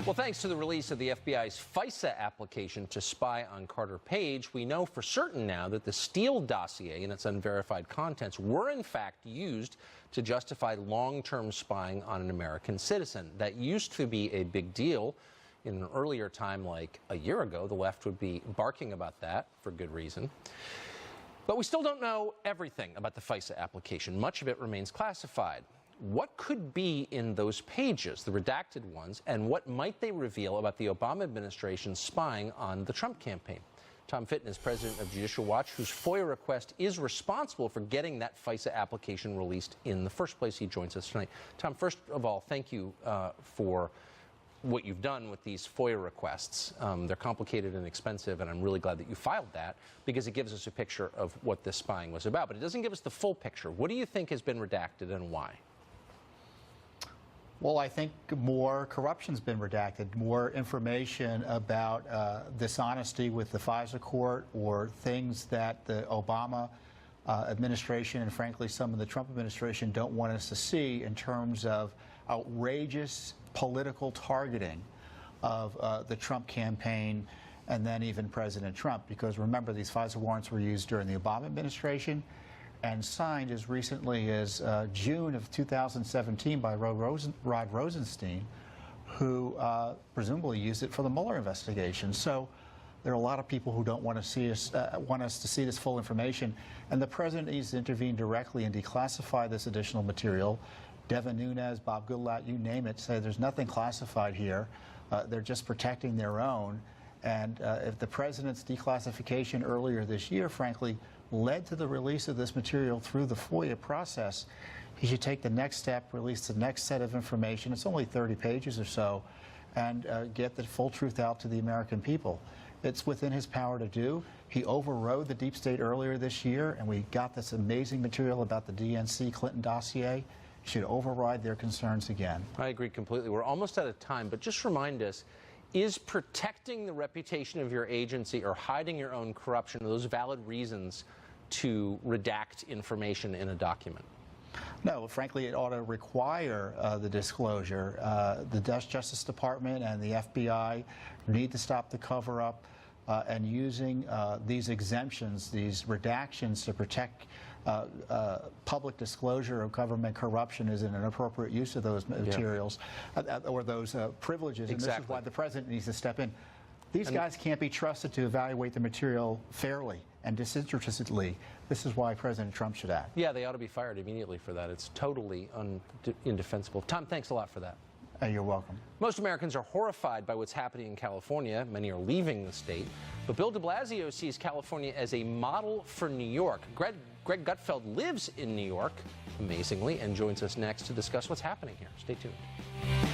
Well, thanks to the release of the FBI's FISA application to spy on Carter Page, we know for certain now that the Steele dossier and its unverified contents were in fact used to justify long-term spying on an American citizen. That used to be a big deal. In an earlier time, like a year ago, the left would be barking about that for good reason. But we still don't know everything about the FISA application. Much of it remains classified. What could be in those pages, the redacted ones, and what might they reveal about the Obama administration spying on the Trump campaign? Tom Fitton is president of Judicial Watch, whose FOIA request is responsible for getting that FISA application released in the first place. He joins us tonight. Tom, first of all, thank you for what you've done with these FOIA requests. They're complicated and expensive, and I'm really glad that you filed that because it gives us a picture of what this spying was about. But it doesn't give us the full picture. What do you think has been redacted and why? Well, I think more corruption's been redacted, more information about dishonesty with the FISA court or things that the Obama administration and, frankly, some of the Trump administration don't want us to see in terms of outrageous political targeting of the Trump campaign and then even President Trump. Because remember, these FISA warrants were used during the Obama administration and signed as recently as June of 2017 by Rod Rosenstein, who presumably used it for the Mueller investigation. So there are a lot of people who don't want to see us to see this full information, and the president needs to intervene directly and declassify this additional material. Devin Nunes, Bob Goodlatte, you name it, say there's nothing classified here. They're just protecting their own. And if the president's declassification earlier this year, frankly, led to the release of this material through the FOIA process, he should take the next step, release the next set of information. It's only 30 pages or so, and get the full truth out to the American people. It's within his power to do. He overrode the deep state earlier this year, and we got this amazing material about the DNC Clinton dossier. He should override their concerns again. I agree completely. We're almost out of time, but just remind us, is protecting the reputation of your agency or hiding your own corruption those valid reasons to redact information in a document? No, frankly, it ought to require the disclosure. The Justice Department and the FBI need to stop the cover-up and using these exemptions, these redactions to protect public disclosure of government corruption is an inappropriate use of those materials or those privileges. Exactly. And this is why the president needs to step in. These guys can't be trusted to evaluate the material fairly and disinterestedly. This is why President Trump should act. Yeah, they ought to be fired immediately for that. It's totally indefensible. Tom, thanks a lot for that. You're welcome. Most Americans are horrified by what's happening in California. Many are leaving the state. But Bill de Blasio sees California as a model for New York. Greg Gutfeld lives in New York, amazingly, and joins us next to discuss what's happening here. Stay tuned.